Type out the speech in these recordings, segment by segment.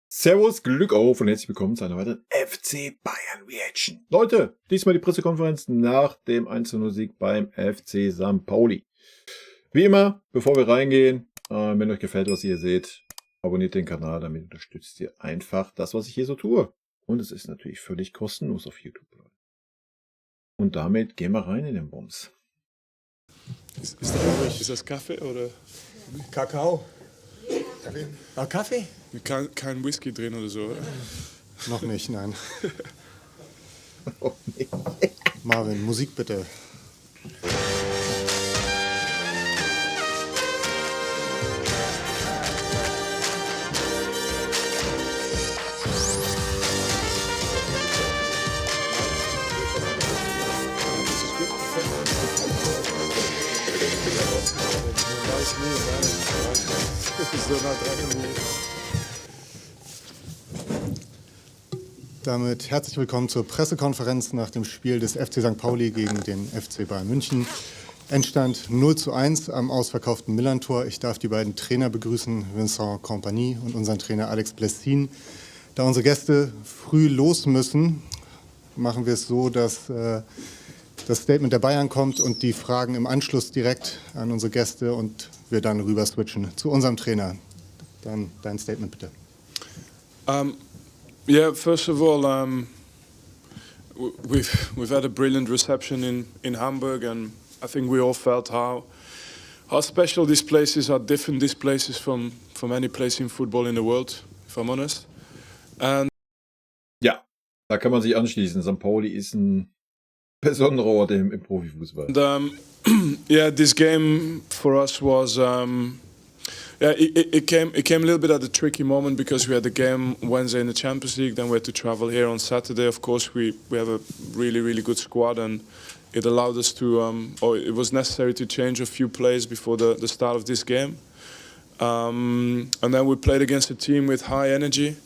Servus, Glück auf und herzlich willkommen zu einer weiteren FC Bayern Reaction. Leute, diesmal die Pressekonferenz nach dem 1:0-Sieg beim FC St. Pauli. Wie immer, bevor wir reingehen, wenn euch gefällt, was ihr seht, abonniert den Kanal, damit unterstützt ihr einfach das, was ich hier so tue. Und es ist natürlich völlig kostenlos auf YouTube. Und damit gehen wir rein in den Bums. Ist das Kaffee oder? Kakao. Kaffee? Ah, Kaffee? Kein Whisky drin oder so, oder? Noch nicht, nein. Oh, nee. Marvin, Musik bitte. So nah dran. Damit herzlich willkommen zur Pressekonferenz nach dem Spiel des FC St. Pauli gegen den FC Bayern München. Endstand 0:1 am ausverkauften Millerntor. Ich darf die beiden Trainer begrüßen, Vincent Kompany und unseren Trainer Alex Blessin. Da unsere Gäste früh los müssen, machen wir es so, dass das Statement der Bayern kommt und die Fragen im Anschluss direkt an unsere Gäste und wir dann rüber switchen zu unserem Trainer. Dann dein Statement bitte. Yeah, first of all, we've had a brilliant reception in Hamburg, and I think we all felt how special these places are, different these places from any place in football in the world, if I'm honest. And Ja, da kann man sich anschließen. St. Pauli ist ein besonderer Ort im Profifußball. And, yeah, this game for us was it came a little bit at a tricky moment because we had the game Wednesday in the Champions League, then we had to travel here on Saturday. Of course, we have a really good squad, and it allowed us to or it was necessary to change a few plays before the start of this game. And then we played against a team with high energy,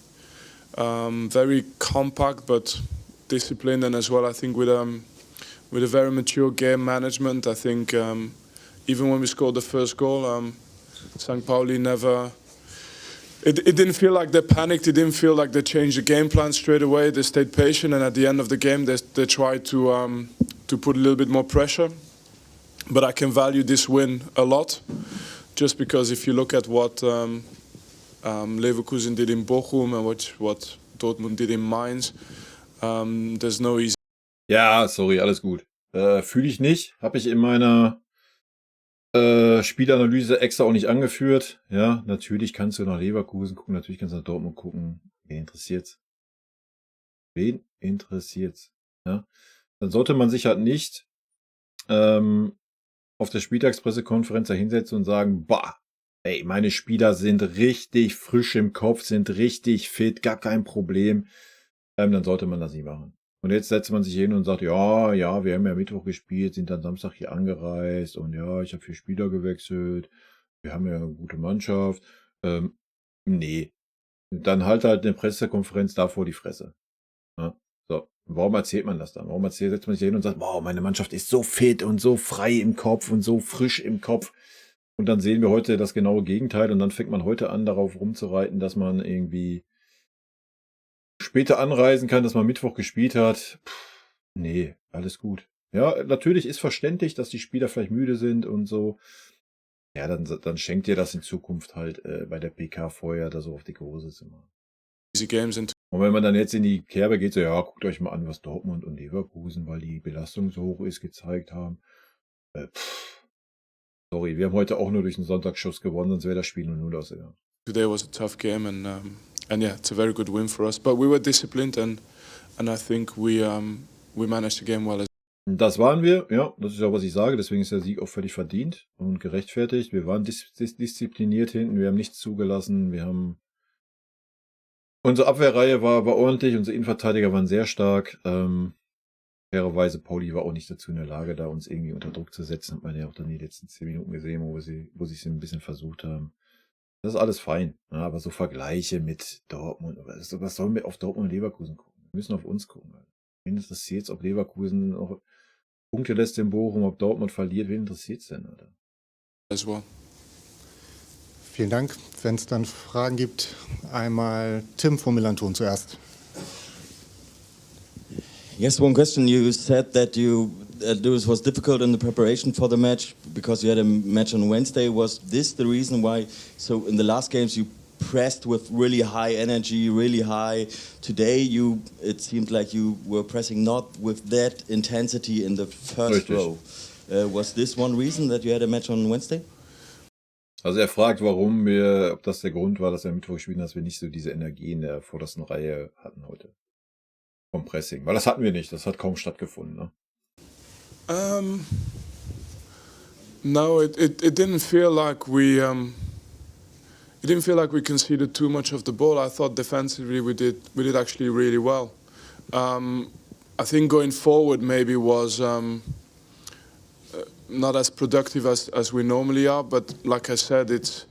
very compact but disciplined, and as well I think with a very mature game management. I think even when we scored the first goal, St. Pauli never. It didn't feel like they panicked. It didn't feel like they changed the game plan straight away. They stayed patient, and at the end of the game, they tried to put a little bit more pressure. But I can value this win a lot, just because if you look at what Leverkusen did in Bochum and what Dortmund did in Mainz, there's no easy. Ja, sorry, alles gut. Fühle ich nicht. Habe ich in meiner Spielanalyse extra auch nicht angeführt. Ja, natürlich kannst du nach Leverkusen gucken, natürlich kannst du nach Dortmund gucken. Wen interessiert's? Wen interessiert's? Ja, dann sollte man sich halt nicht auf der Spieltagspressekonferenz da hinsetzen und sagen, bah, ey, meine Spieler sind richtig frisch im Kopf, sind richtig fit, gar kein Problem. Dann sollte man das nicht machen. Und jetzt setzt man sich hin und sagt, ja, wir haben ja Mittwoch gespielt, sind dann Samstag hier angereist und ja, ich habe 4 Spieler gewechselt, wir haben ja eine gute Mannschaft. Nee. Dann halt eine Pressekonferenz da vor die Fresse. Ja, so. Warum erzählt man das dann? Setzt man sich hin und sagt, wow, meine Mannschaft ist so fit und so frei im Kopf und so frisch im Kopf. Und dann sehen wir heute das genaue Gegenteil und dann fängt man heute an, darauf rumzureiten, dass man irgendwie später anreisen kann, dass man Mittwoch gespielt hat. Nee, alles gut. Ja, natürlich ist verständlich, dass die Spieler vielleicht müde sind und so. Ja, dann schenkt ihr das in Zukunft halt bei der PK vorher, da so auf dicke Hose zu machen. Games in. Und wenn man dann jetzt in die Kerbe geht, so ja, guckt euch mal an, was Dortmund und Leverkusen, weil die Belastung so hoch ist, gezeigt haben. Sorry, wir haben heute auch nur durch einen Sonntagsschuss gewonnen, sonst wäre das Spiel 0:0 ausgegangen. Today was a tough game, and yeah, it's a very good win for us. But we were disciplined, and I think we managed the game well. Das waren wir, ja, das ist ja, was ich sage, deswegen ist der Sieg auch völlig verdient und gerechtfertigt. Wir waren diszipliniert hinten, wir haben nichts zugelassen, unsere Abwehrreihe war ordentlich, unsere Innenverteidiger waren sehr stark. Fairerweise, Pauli war auch nicht dazu in der Lage, da uns irgendwie unter Druck zu setzen. Hat man ja auch dann die letzten 10 Minuten gesehen, wo sie es ein bisschen versucht haben. Das ist alles fein, ja, aber so Vergleiche mit Dortmund, was sollen wir auf Dortmund und Leverkusen gucken? Wir müssen auf uns gucken. Alter. Wen interessiert es, ob Leverkusen noch Punkte lässt in Bochum, ob Dortmund verliert? Wen interessiert es denn, Alter? As well. Vielen Dank. Wenn es dann Fragen gibt, einmal Tim von Millanton zuerst. Yes, one question. You said that this was difficult in the preparation for the match because you had a match on Wednesday. Was this the reason why? So in the last games you pressed with really high energy, really high. Today it seemed like you were pressing not with that intensity in the first row. Was this one reason that you had a match on Wednesday? Also er fragt, ob das der Grund war, dass wir Mittwoch spielen, dass wir nicht so diese Energie in der vordersten Reihe hatten heute. Vom Pressing. Weil das hatten wir nicht, das hat kaum stattgefunden. Ne? No, it didn't feel like we conceded too much of the ball. I thought defensively we did actually really well. I think going forward maybe was not as productive as we normally are, but like I said, it's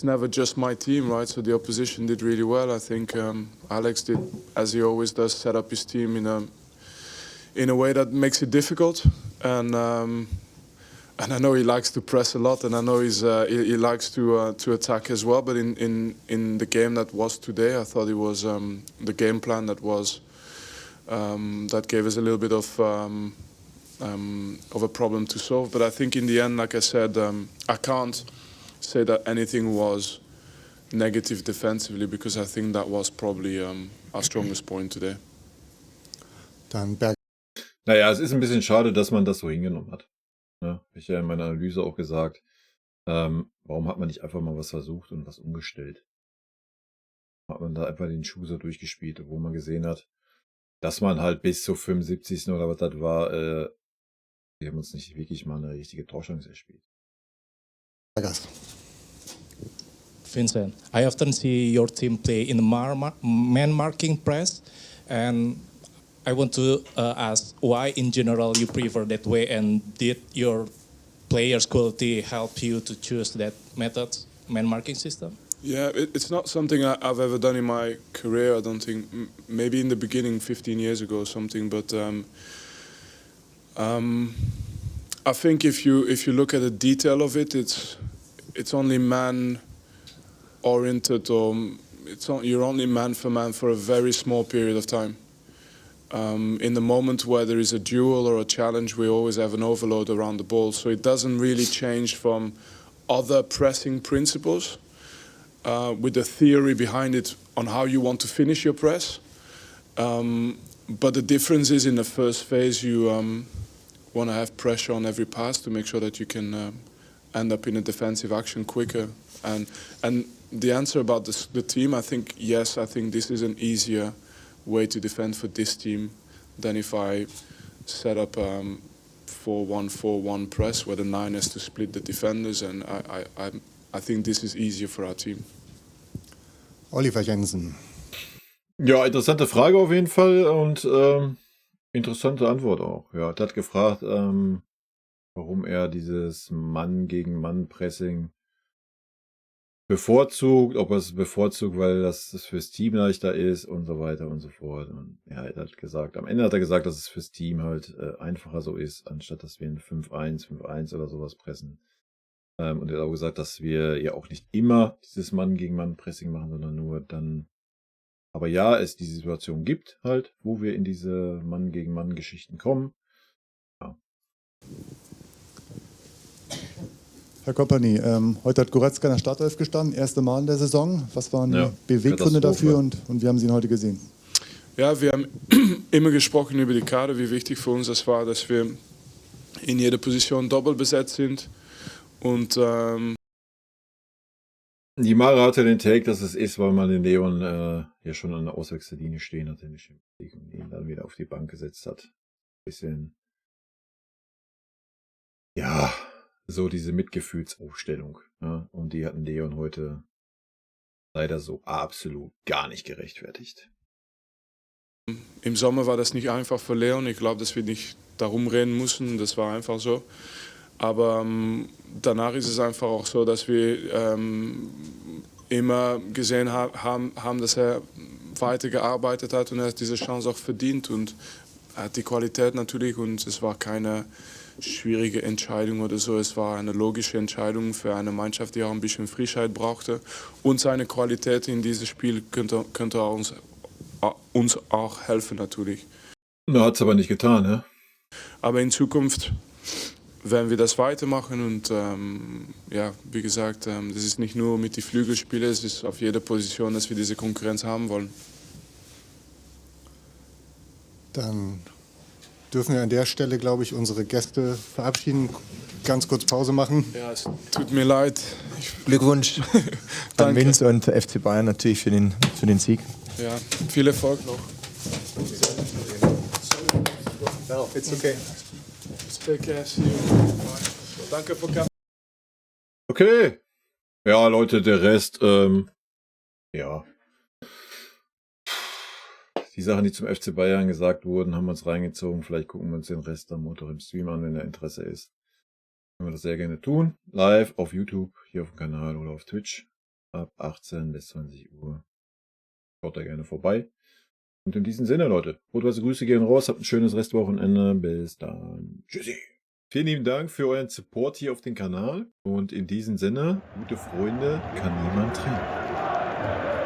never just my team, right? So the opposition did really well. I think Alex did, as he always does, set up his team in a way that makes it difficult. And I know he likes to press a lot, and I know he likes to attack as well. But in the game that was today, I thought it was the game plan that gave us a little bit of a problem to solve. But I think in the end, like I said, I can't say that anything was negative defensively because I think that was probably our strongest point today. Dann Berg. Naja, es ist ein bisschen schade, dass man das so hingenommen hat. Ja, habe ich ja in meiner Analyse auch gesagt. Warum hat man nicht einfach mal was versucht und was umgestellt? Hat man da einfach den Schuh so durchgespielt, wo man gesehen hat, dass man halt bis zur 75. oder was das war, wir haben uns nicht wirklich mal eine richtige Torchance erspielt. Vincent, I often see your team play in man-marking press, and I want to ask why, in general, you prefer that way, and did your players' quality help you to choose that method, man-marking system? Yeah, it's not something I've ever done in my career. I don't think. Maybe in the beginning, 15 years ago or something, but I think if you look at the detail of it, it's only man-oriented, or you're only man for man for a very small period of time. In the moment where there is a duel or a challenge, we always have an overload around the ball, so it doesn't really change from other pressing principles with the theory behind it on how you want to finish your press. But the difference is in the first phase you want to have pressure on every pass to make sure that you can end up in a defensive action quicker. And the answer about the team, I think, yes, I think this is an easier way to defend for this team than if I set up 4-1-4-1 press where the 9 has to split the defenders, and I think this is easier for our team. Oliver Jensen. Ja, interessante Frage auf jeden Fall und interessante Antwort auch. Ja, er hat gefragt, warum er dieses Mann-gegen-Mann-Pressing bevorzugt, ob er es bevorzugt, weil das fürs Team leichter ist und so weiter und so fort. Und ja, er hat gesagt, am Ende hat er gesagt, dass es fürs Team halt einfacher so ist, anstatt dass wir ein 5-1, 5-1 oder sowas pressen. Und er hat auch gesagt, dass wir ja auch nicht immer dieses Mann-gegen-Mann-Pressing machen, sondern nur dann. Aber ja, es die Situation gibt halt, wo wir in diese Mann-gegen-Mann-Geschichten kommen. Ja. Herr Kompany, heute hat Goretzka in der Startelf gestanden, erste Mal in der Saison. Was waren die Beweggründe dafür und wie haben Sie ihn heute gesehen? Ja, wir haben immer gesprochen über die Kader, wie wichtig für uns das war, dass wir in jeder Position doppelt besetzt sind. Und die Mara hatte den Take, dass es ist, weil man den Leon ja schon an der Auswechsellinie stehen hatte und ihn dann wieder auf die Bank gesetzt hat. Bisschen, ja, so diese Mitgefühlsaufstellung. Ja? Und die hatten Leon heute leider so absolut gar nicht gerechtfertigt. Im Sommer war das nicht einfach für Leon. Ich glaube, dass wir nicht darum reden mussten. Das war einfach so. Aber danach ist es einfach auch so, dass wir immer gesehen haben, dass er weitergearbeitet hat und er hat diese Chance auch verdient. Und er hat die Qualität natürlich und es war keine schwierige Entscheidung oder so. Es war eine logische Entscheidung für eine Mannschaft, die auch ein bisschen Frischheit brauchte. Und seine Qualität in diesem Spiel könnte uns auch helfen natürlich. Hat es aber nicht getan, ne? Aber in Zukunft werden wir das weitermachen und ja, wie gesagt, das ist nicht nur mit den Flügelspielern, es ist auf jeder Position, dass wir diese Konkurrenz haben wollen. Dann dürfen wir an der Stelle, glaube ich, unsere Gäste verabschieden. Ganz kurz Pause machen. Ja, es tut mir leid. Glückwunsch an Vince und FC Bayern natürlich für den Sieg. Ja, viel Erfolg noch. No, it's okay. Take care, see you. Danke für Kaffee. Okay. Ja, Leute, der Rest, ja. Die Sachen, die zum FC Bayern gesagt wurden, haben wir uns reingezogen. Vielleicht gucken wir uns den Rest am Montag im Stream an, wenn da Interesse ist. Können wir das sehr gerne tun. Live auf YouTube, hier auf dem Kanal oder auf Twitch. Ab 18 bis 20 Uhr. Schaut da gerne vorbei. Und in diesem Sinne, Leute, rot-weiße Grüße gehen raus. Habt ein schönes Restwochenende. Bis dann. Tschüssi. Vielen lieben Dank für euren Support hier auf dem Kanal. Und in diesem Sinne, gute Freunde kann niemand trennen.